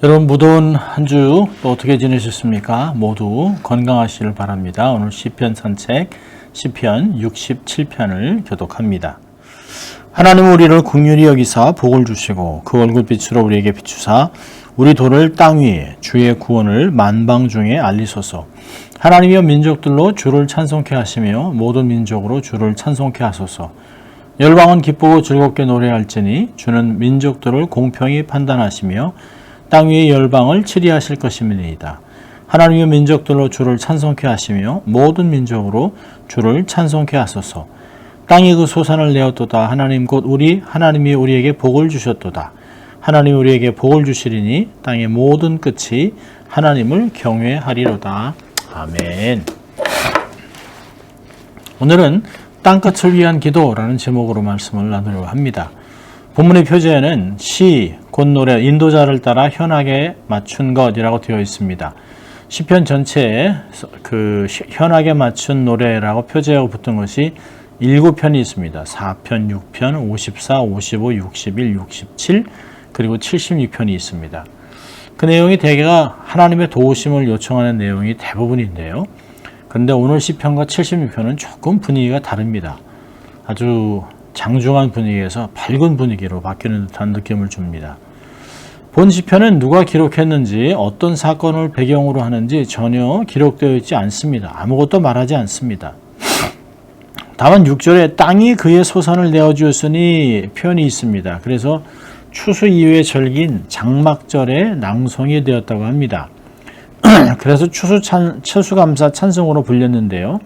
여러분 무더운 한 주 또 어떻게 지내셨습니까? 모두 건강하시길 바랍니다. 오늘 시편 산책 시편 67편을 교독합니다. 하나님은 우리를 긍휼히 여기사 복을 주시고 그 얼굴빛으로 우리에게 비추사 우리 돌을 땅 위에 주의 구원을 만방 중에 알리소서. 하나님이여 민족들로 주를 찬송케 하시며 모든 민족으로 주를 찬송케 하소서. 열방은 기쁘고 즐겁게 노래할지니 주는 민족들을 공평히 판단하시며 땅 위의 열방을 치리하실 것임이니이다. 하나님의 민족들로 주를 찬송케 하시며 모든 민족으로 주를 찬송케 하소서. 땅이 그 소산을 내었도다. 하나님 곧 하나님이 우리에게 복을 주셨도다. 하나님이 우리에게 복을 주시리니 땅의 모든 끝이 하나님을 경외하리로다. 아멘. 오늘은 땅끝을 위한 기도라는 제목으로 말씀을 나누려고 합니다. 본문의 표제에는 시, 곧 노래, 인도자를 따라 현악에 맞춘 것이라고 되어 있습니다. 시편 전체에 그 현악에 맞춘 노래라고 표제하고 붙은 것이 7편이 있습니다. 4편, 6편, 54, 55, 61, 67, 그리고 76편이 있습니다. 그 내용이 대개가 하나님의 도우심을 요청하는 내용이 대부분인데요. 그런데 오늘 시편과 76편은 조금 분위기가 다릅니다. 아주 장중한 분위기에서 밝은 분위기로 바뀌는 듯한 느낌을 줍니다. 본 시편은 누가 기록했는지 어떤 사건을 배경으로 하는지 전혀 기록되어 있지 않습니다. 아무것도 말하지 않습니다. 다만 6절에 땅이 그의 소산을 내어주었으니 표현이 있습니다. 그래서 추수 이후의 절기인 장막절에 낭송이 되었다고 합니다. 그래서 추수감사 찬송으로 불렸는데요.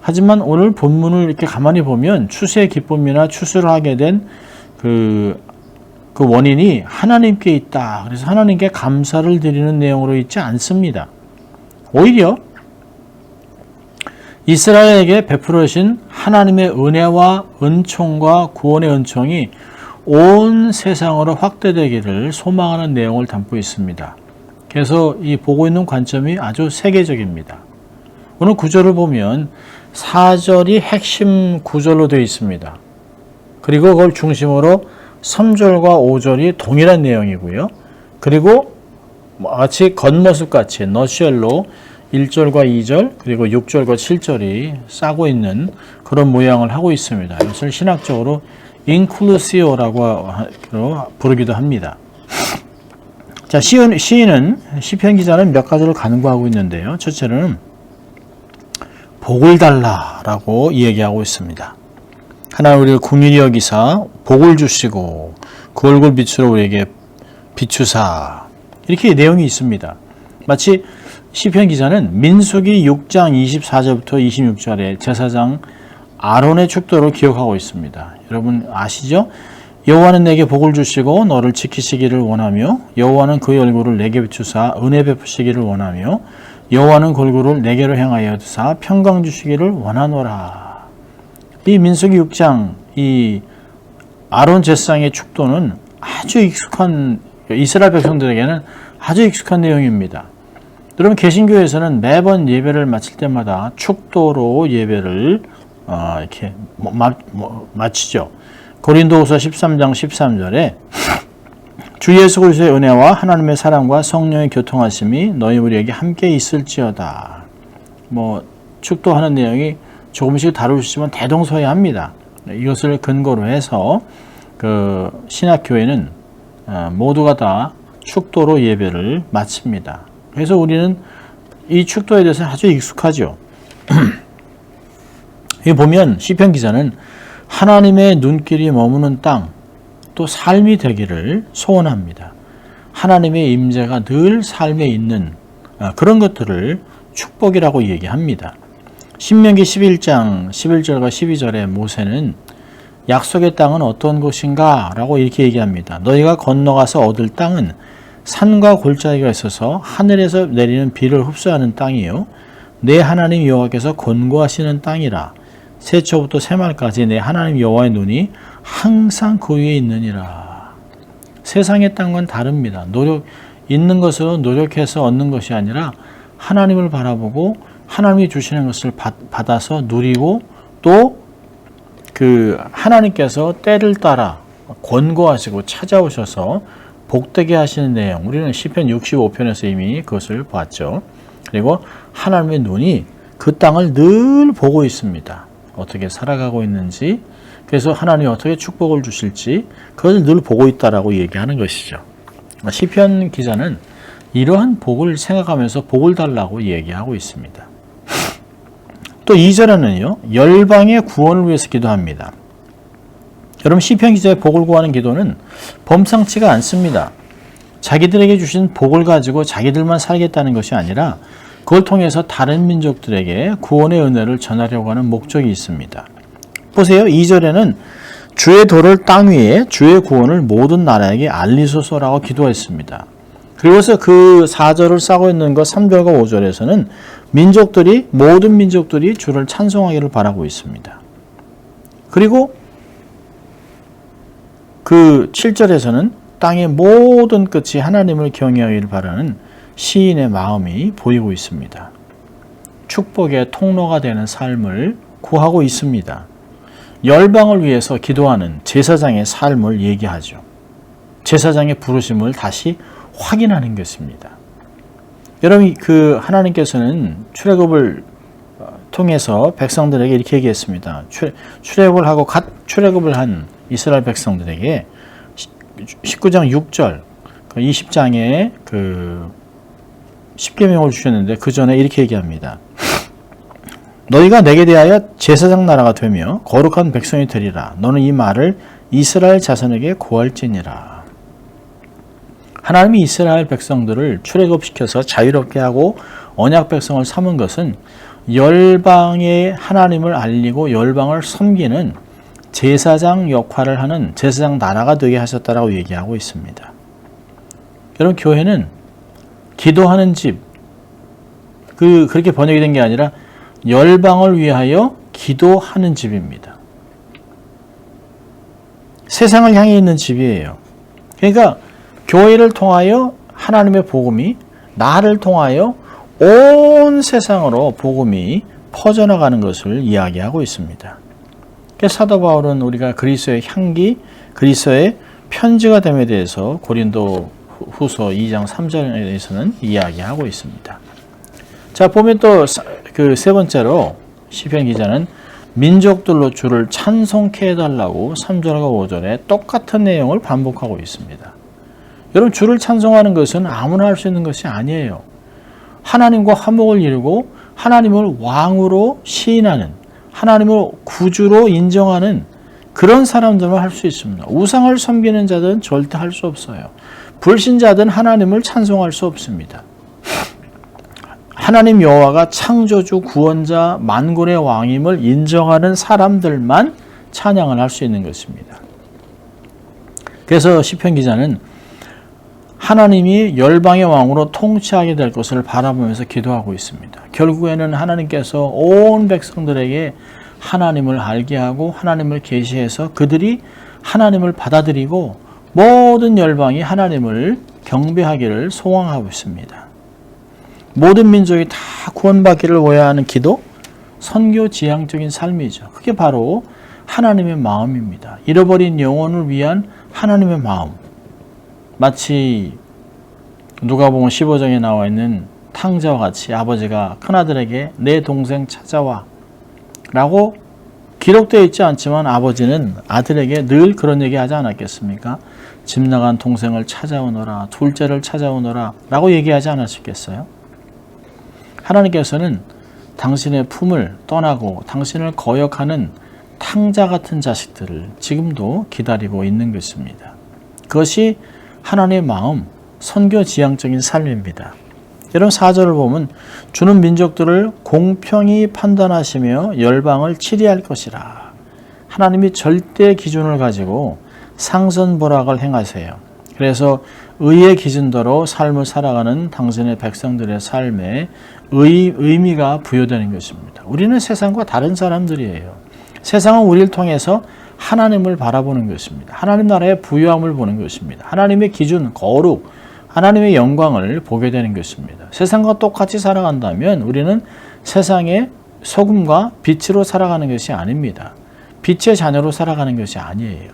하지만 오늘 본문을 이렇게 가만히 보면 추수의 기쁨이나 추수를 하게 된 그 원인이 하나님께 있다. 그래서 하나님께 감사를 드리는 내용으로 있지 않습니다. 오히려 이스라엘에게 베풀으신 하나님의 은혜와 은총과 구원의 은총이 온 세상으로 확대되기를 소망하는 내용을 담고 있습니다. 그래서 이 보고 있는 관점이 아주 세계적입니다. 오늘 구절을 보면 4절이 핵심 구절로 되어 있습니다. 그리고 그걸 중심으로 3절과 5절이 동일한 내용이고요. 그리고 마치 겉모습같이 너쉘로 1절과 2절 그리고 6절과 7절이 싸고 있는 그런 모양을 하고 있습니다. 이것을 신학적으로 인클루시오라고 부르기도 합니다. 자, 시인은 시편 기자는 몇 가지를 간구하고 있는데요. 첫째는 복을 달라라고 얘기하고 있습니다. 하나님 우리를 긍휼히 여기사 복을 주시고 그 얼굴 빛으로 우리에게 비추사 이렇게 내용이 있습니다. 마치 시편 기자는 민수기 6장 24절부터 26절에 제사장 아론의 축도를 기억하고 있습니다. 여러분 아시죠? 여호와는 내게 복을 주시고 너를 지키시기를 원하며 여호와는 그의 얼굴을 내게 비추사 은혜 베푸시기를 원하며 여호와는 그 얼굴을 내게로 향하여 두사 평강 주시기를 원하노라. 이 민수기 6장 이 아론 제사장의 축도는 아주 익숙한 이스라엘 백성들에게는 아주 익숙한 내용입니다. 여러분 개신교에서는 매번 예배를 마칠 때마다 축도로 예배를 이렇게 마치죠. 고린도후서 13장 13절에 주 예수 그리스도의 은혜와 하나님의 사랑과 성령의 교통하심이 너희 우리에게 함께 있을지어다. 축도하는 내용이 조금씩 다루시지만 대동소이합니다. 이것을 근거로 해서 그 신학교회는 모두가 다 축도로 예배를 마칩니다. 그래서 우리는 이 축도에 대해서 아주 익숙하죠. 여기 보면 시편 기자는 하나님의 눈길이 머무는 땅, 또 삶이 되기를 소원합니다. 하나님의 임재가 늘 삶에 있는 그런 것들을 축복이라고 얘기합니다. 신명기 11장 11절과 12절에 모세는 약속의 땅은 어떤 곳인가? 라고 이렇게 얘기합니다. 너희가 건너가서 얻을 땅은 산과 골짜기가 있어서 하늘에서 내리는 비를 흡수하는 땅이요. 내 하나님 여호와께서 권고하시는 땅이라. 새초부터 새말까지 내 하나님 여호와의 눈이 항상 그 위에 있느니라. 세상의 땅과는 다릅니다. 있는 것으로 노력해서 얻는 것이 아니라 하나님을 바라보고 하나님이 주시는 것을 받아서 누리고 또 그 하나님께서 때를 따라 권고하시고 찾아오셔서 복되게 하시는 내용, 우리는 시편 65편에서 이미 그것을 봤죠. 그리고 하나님의 눈이 그 땅을 늘 보고 있습니다. 어떻게 살아가고 있는지, 그래서 하나님이 어떻게 축복을 주실지 그것을 늘 보고 있다라고 얘기하는 것이죠. 시편 기자는 이러한 복을 생각하면서 복을 달라고 얘기하고 있습니다. 또 2절에는요, 열방의 구원을 위해서 기도합니다. 여러분, 시편 기자의 복을 구하는 기도는 범상치가 않습니다. 자기들에게 주신 복을 가지고 자기들만 살겠다는 것이 아니라 그걸 통해서 다른 민족들에게 구원의 은혜를 전하려고 하는 목적이 있습니다. 보세요. 2절에는 주의 도를 땅 위에 주의 구원을 모든 나라에게 알리소서라고 기도했습니다. 그리고서 그 4절을 싸고 있는 것 3절과 5절에서는 모든 민족들이 주를 찬송하기를 바라고 있습니다. 그리고 그 7절에서는 땅의 모든 끝이 하나님을 경외하기를 바라는 시인의 마음이 보이고 있습니다. 축복의 통로가 되는 삶을 구하고 있습니다. 열방을 위해서 기도하는 제사장의 삶을 얘기하죠. 제사장의 부르심을 다시 확인하는 것입니다. 여러분, 하나님께서는 출애굽을 통해서 백성들에게 이렇게 얘기했습니다. 출애굽을 하고 갓 출애굽을 한 이스라엘 백성들에게 19장 6절, 20장에 십계명을 주셨는데 그 전에 이렇게 얘기합니다. 너희가 내게 대하여 제사장 나라가 되며 거룩한 백성이 되리라. 너는 이 말을 이스라엘 자손에게 고할지니라. 하나님이 이스라엘 백성들을 출애굽시켜서 자유롭게 하고 언약 백성을 삼은 것은 열방의 하나님을 알리고 열방을 섬기는 제사장 역할을 하는 제사장 나라가 되게 하셨다라고 얘기하고 있습니다. 여러분, 교회는 기도하는 집, 그렇게 번역이 된 게 아니라 열방을 위하여 기도하는 집입니다. 세상을 향해 있는 집이에요. 그러니까 교회를 통하여 하나님의 복음이, 나를 통하여 온 세상으로 복음이 퍼져나가는 것을 이야기하고 있습니다. 그래서 사도 바울은 우리가 그리스도의 향기, 그리스도의 편지가 됨에 대해서 고린도 후서 2장 3절에서는 이야기하고 있습니다. 자, 보면 또 세 번째로 시편 기자는 민족들로 주를 찬송케 해달라고 3절과 5절에 똑같은 내용을 반복하고 있습니다. 여러분, 주를 찬송하는 것은 아무나 할 수 있는 것이 아니에요. 하나님과 화목을 이루고 하나님을 왕으로 시인하는, 하나님을 구주로 인정하는 그런 사람들만 할 수 있습니다. 우상을 섬기는 자들은 절대 할 수 없어요. 불신자들은 하나님을 찬송할 수 없습니다. 하나님 여호와가 창조주, 구원자, 만군의 왕임을 인정하는 사람들만 찬양을 할 수 있는 것입니다. 그래서 시편 기자는 하나님이 열방의 왕으로 통치하게 될 것을 바라보면서 기도하고 있습니다. 결국에는 하나님께서 온 백성들에게 하나님을 알게 하고 하나님을 계시해서 그들이 하나님을 받아들이고 모든 열방이 하나님을 경배하기를 소망하고 있습니다. 모든 민족이 다 구원받기를 원하는 기도, 선교지향적인 삶이죠. 그게 바로 하나님의 마음입니다. 잃어버린 영혼을 위한 하나님의 마음. 마치 누가복음 15장에 나와 있는 탕자와 같이 아버지가 큰아들에게 내 동생 찾아와 라고 기록되어 있지 않지만 아버지는 아들에게 늘 그런 얘기 하지 않았겠습니까? 집 나간 동생을 찾아오너라, 둘째를 찾아오너라 라고 얘기하지 않았겠어요? 하나님께서는 당신의 품을 떠나고 당신을 거역하는 탕자 같은 자식들을 지금도 기다리고 있는 것입니다. 그것이 하나님의 마음, 선교지향적인 삶입니다. 여러분, 4절을 보면 주는 민족들을 공평히 판단하시며 열방을 치리할 것이라. 하나님이 절대 기준을 가지고 상선보락을 행하세요. 그래서 의의 기준대로 삶을 살아가는 당신의 백성들의 삶에 의미가 부여되는 것입니다. 우리는 세상과 다른 사람들이에요. 세상은 우리를 통해서 하나님을 바라보는 것입니다. 하나님 나라의 부유함을 보는 것입니다. 하나님의 기준, 거룩, 하나님의 영광을 보게 되는 것입니다. 세상과 똑같이 살아간다면 우리는 세상의 소금과 빛으로 살아가는 것이 아닙니다. 빛의 자녀로 살아가는 것이 아니에요.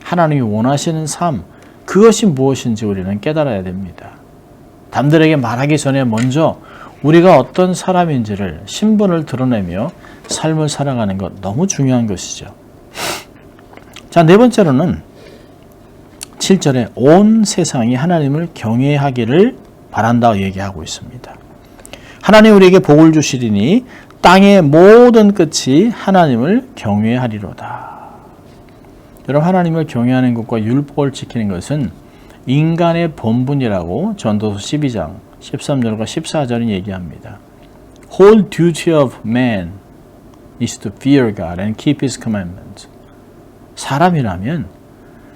하나님이 원하시는 삶, 그 그것이 무엇인지 우리는 깨달아야 됩니다. 남들에게 말하기 전에 먼저 우리가 어떤 사람인지를 신분을 드러내며 삶을 살아가는 것 너무 중요한 것이죠. 자, 네 번째로는 7절에 온 세상이 하나님을 경외하기를 바란다고 얘기하고 있습니다. 하나님 우리에게 복을 주시리니 땅의 모든 끝이 하나님을 경외하리로다. 여러분, 하나님을 경외하는 것과 율법을 지키는 것은 인간의 본분이라고 전도서 12장 13절과 14절은 얘기합니다. Whole duty of man is to fear God and keep His commandments. 사람이라면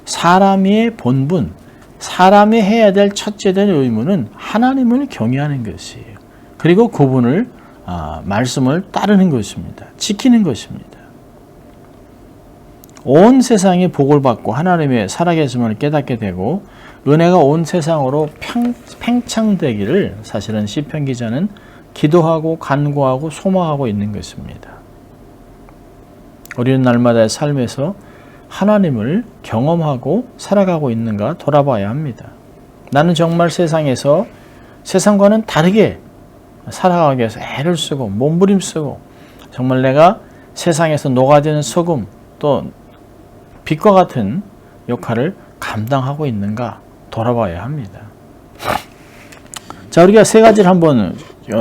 사람의 본분, 사람이 해야 될 첫째 된 의무는 하나님을 경외하는 것이에요. 그리고 그분을 말씀을 따르는 것입니다. 지키는 것입니다. 온 세상이 복을 받고 하나님의 살아계심을 깨닫게 되고 은혜가 온 세상으로 팽창되기를 사실은 시편 기자는 기도하고 간구하고 소망하고 있는 것입니다. 우리는 날마다의 삶에서 하나님을 경험하고 살아가고 있는가 돌아봐야 합니다. 나는 정말 세상에서 세상과는 다르게 살아가기 위해서 애를 쓰고 몸부림쓰고 정말 내가 세상에서 녹아지는 소금 또 빛과 같은 역할을 감당하고 있는가 돌아봐야 합니다. 자, 우리가 세 가지를 한번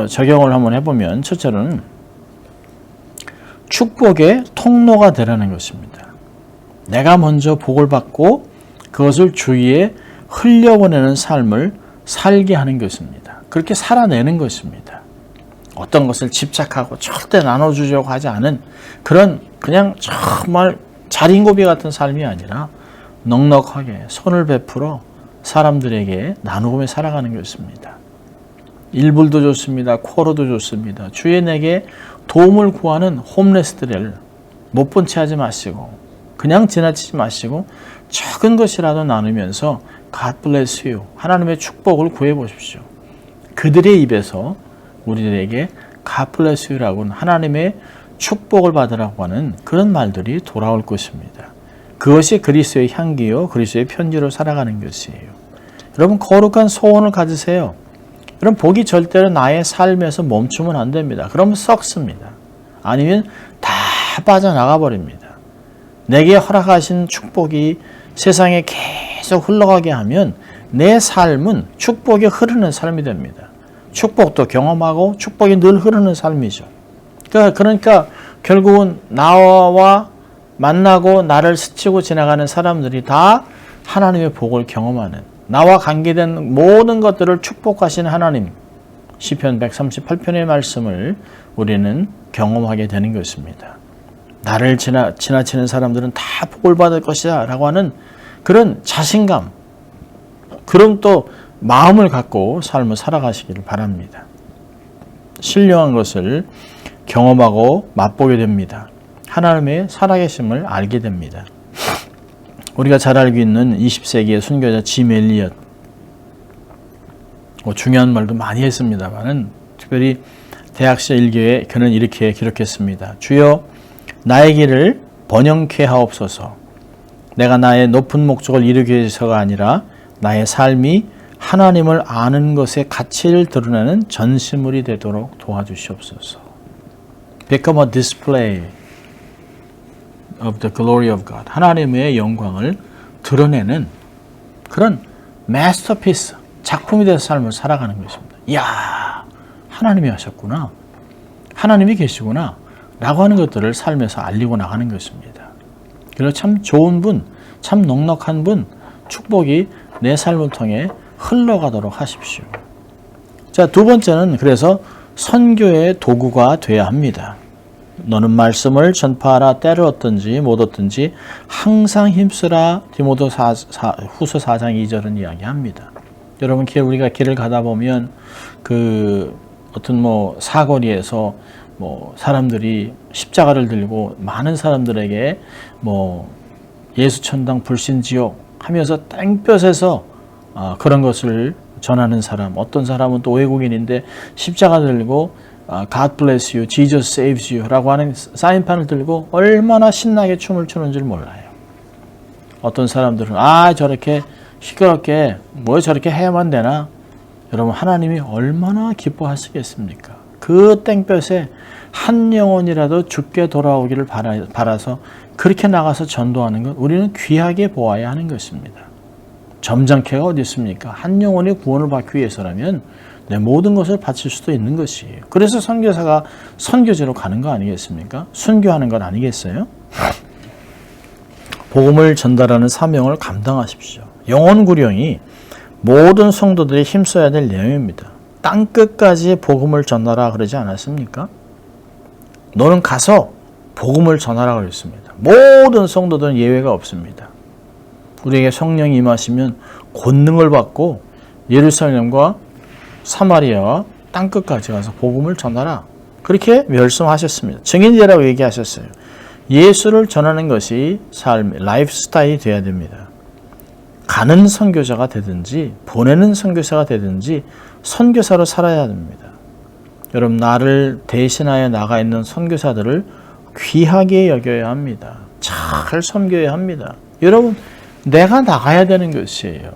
적용을 한번 해보면 첫째로는 축복의 통로가 되라는 것입니다. 내가 먼저 복을 받고 그것을 주위에 흘려보내는 삶을 살게 하는 것입니다. 그렇게 살아내는 것입니다. 어떤 것을 집착하고 절대 나눠주려고 하지 않은 그런 그냥 정말 자린고비 같은 삶이 아니라 넉넉하게 손을 베풀어 사람들에게 나누며 살아가는 것입니다. 일불도 좋습니다. 코로도 좋습니다. 주위에 내게 도움을 구하는 홈레스들을 못 본 채 하지 마시고 그냥 지나치지 마시고 적은 것이라도 나누면서 God bless you. 하나님의 축복을 구해 보십시오. 그들의 입에서 우리들에게 God bless you라고는 하나님의 축복을 받으라고 하는 그런 말들이 돌아올 것입니다. 그것이 그리스도의 향기요 그리스도의 편지로 살아가는 것이에요. 여러분, 거룩한 소원을 가지세요. 여러분, 복이 절대로 나의 삶에서 멈추면 안 됩니다. 그러면 썩습니다. 아니면 다 빠져나가 버립니다. 내게 허락하신 축복이 세상에 계속 흘러가게 하면 내 삶은 축복이 흐르는 삶이 됩니다. 축복도 경험하고 축복이 늘 흐르는 삶이죠. 그러니까 결국은 나와 만나고 나를 스치고 지나가는 사람들이 다 하나님의 복을 경험하는, 나와 관계된 모든 것들을 축복하시는 하나님, 시편 138편의 말씀을 우리는 경험하게 되는 것입니다. 나를 지나치는 사람들은 다 복을 받을 것이다 라고 하는 그런 자신감, 그럼 또 마음을 갖고 삶을 살아가시기를 바랍니다. 신령한 것을 경험하고 맛보게 됩니다. 하나님의 살아계심을 알게 됩니다. 우리가 잘 알고 있는 20세기의 순교자 짐 엘리엇, 중요한 말도 많이 했습니다만 특별히 대학 시절 일기에 그는 이렇게 기록했습니다. 주여, 나의 길을 번영케 하옵소서. 내가 나의 높은 목적을 이루기 위해서가 아니라 나의 삶이 하나님을 아는 것의 가치를 드러내는 전시물이 되도록 도와주시옵소서. Become a display of the glory of God. 하나님의 영광을 드러내는 그런 마스터피스, 작품이 돼서 삶을 살아가는 것입니다. 이야, 하나님이 하셨구나. 하나님이 계시구나. 라고 하는 것들을 삶에서 알리고 나가는 것입니다. 그리고 참 좋은 분, 참 넉넉한 분, 축복이 내 삶을 통해 흘러가도록 하십시오. 자, 두 번째는 그래서 선교의 도구가 돼야 합니다. 너는 말씀을 전파하라. 때를 얻든지 못 얻든지 항상 힘쓰라. 디모데 후서 4장 2절은 이야기합니다. 여러분, 우리가 길을 가다 보면 어떤 사거리에서 사람들이 십자가를 들고 많은 사람들에게 예수 천당 불신지옥 하면서 땡볕에서 그런 것을 전하는 사람, 어떤 사람은 또 외국인인데 십자가 들고 God bless you, Jesus saves you 라고 하는 사인판을 들고 얼마나 신나게 춤을 추는 줄 몰라요. 어떤 사람들은 저렇게 시끄럽게 뭐 저렇게 해야만 되나? 여러분, 하나님이 얼마나 기뻐하시겠습니까? 그 땡볕에 한 영혼이라도 죽게 돌아오기를 바라서 그렇게 나가서 전도하는 것, 우리는 귀하게 보아야 하는 것입니다. 점잖게가 어디 있습니까? 한 영혼이 구원을 받기 위해서라면 내 모든 것을 바칠 수도 있는 것이에요. 그래서 선교사가 선교지로 가는 거 아니겠습니까? 순교하는 건 아니겠어요? 복음을 전달하는 사명을 감당하십시오. 영혼 구령이 모든 성도들이 힘써야 될 내용입니다. 땅끝까지 복음을 전하라 그러지 않았습니까? 너는 가서 복음을 전하라 그랬습니다. 모든 성도들은 예외가 없습니다. 우리에게 성령이 임하시면 권능을 받고 예루살렘과 사마리아와 땅끝까지 가서 복음을 전하라. 그렇게 말씀하셨습니다. 증인되라고 얘기하셨어요. 예수를 전하는 것이 삶의 라이프 스타일이 되어야 됩니다. 가는 선교사가 되든지 보내는 선교사가 되든지 선교사로 살아야 됩니다. 여러분, 나를 대신하여 나가 있는 선교사들을 귀하게 여겨야 합니다. 잘 섬겨야 합니다. 여러분, 내가 나가야 되는 것이에요.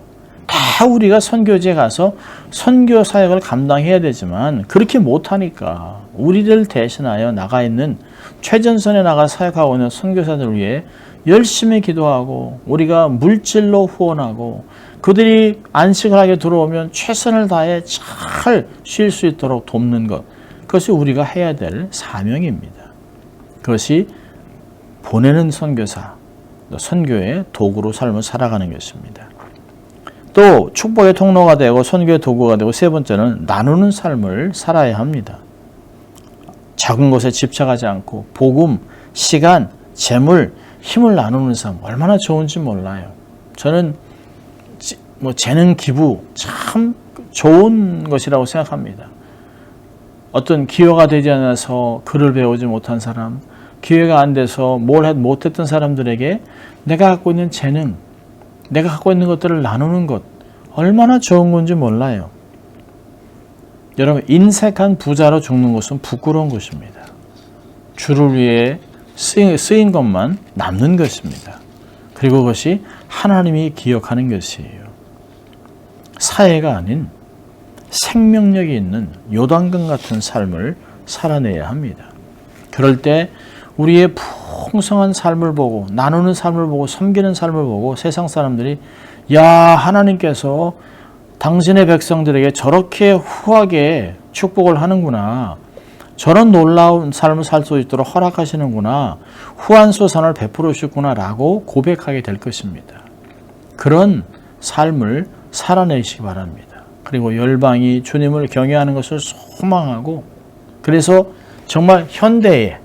다 우리가 선교지에 가서 선교 사역을 감당해야 되지만 그렇게 못하니까 우리를 대신하여 나가 있는 최전선에 나가 사역하고 있는 선교사들을 위해 열심히 기도하고 우리가 물질로 후원하고 그들이 안식을 하게 들어오면 최선을 다해 잘 쉴 수 있도록 돕는 것, 그것이 우리가 해야 될 사명입니다. 그것이 보내는 선교사, 선교의 도구로 삶을 살아가는 것입니다. 또 축복의 통로가 되고 선교의 도구가 되고 세 번째는 나누는 삶을 살아야 합니다. 작은 것에 집착하지 않고 복음, 시간, 재물, 힘을 나누는 삶 얼마나 좋은지 몰라요. 저는 재능 기부 참 좋은 것이라고 생각합니다. 어떤 기회가 되지 않아서 글을 배우지 못한 사람, 기회가 안 돼서 뭘 못했던 사람들에게 내가 갖고 있는 재능, 내가 갖고 있는 것들을 나누는 것 얼마나 좋은 건지 몰라요. 여러분, 인색한 부자로 죽는 것은 부끄러운 것입니다. 주를 위해 쓰인 것만 남는 것입니다. 그리고 그것이 하나님이 기억하는 것이에요. 사회가 아닌 생명력이 있는 요단강 같은 삶을 살아내야 합니다. 그럴 때 우리의 풍성한 삶을 보고 나누는 삶을 보고 섬기는 삶을 보고 세상 사람들이 야, 하나님께서 당신의 백성들에게 저렇게 후하게 축복을 하는구나, 저런 놀라운 삶을 살 수 있도록 허락하시는구나, 후한소산을 베풀으셨구나 라고 고백하게 될 것입니다. 그런 삶을 살아내시기 바랍니다. 그리고 열방이 주님을 경외하는 것을 소망하고, 그래서 정말 현대의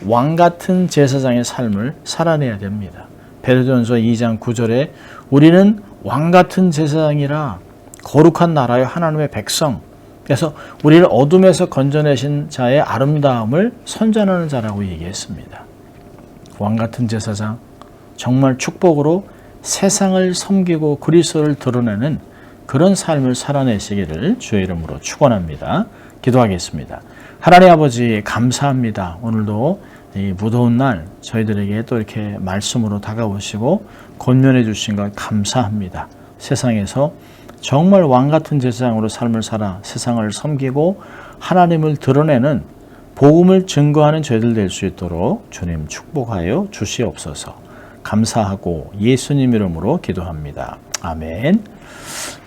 왕같은 제사장의 삶을 살아내야 됩니다. 베드로전서 2장 9절에 우리는 왕같은 제사장이라 거룩한 나라의 하나님의 백성, 그래서 우리를 어둠에서 건져내신 자의 아름다움을 선전하는 자라고 얘기했습니다. 왕같은 제사장, 정말 축복으로 세상을 섬기고 그리스도를 드러내는 그런 삶을 살아내시기를 주의 이름으로 축원합니다. 기도하겠습니다. 하나님 아버지, 감사합니다. 오늘도 이 무더운 날 저희들에게 또 이렇게 말씀으로 다가오시고 권면해 주신 것 감사합니다. 세상에서 정말 왕같은 제사장으로 삶을 살아 세상을 섬기고 하나님을 드러내는 복음을 증거하는 저희들 될 수 있도록 주님 축복하여 주시옵소서. 감사하고 예수님 이름으로 기도합니다. 아멘.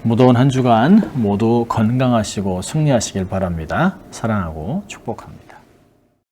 무더운 한 주간 모두 건강하시고 승리하시길 바랍니다. 사랑하고 축복합니다.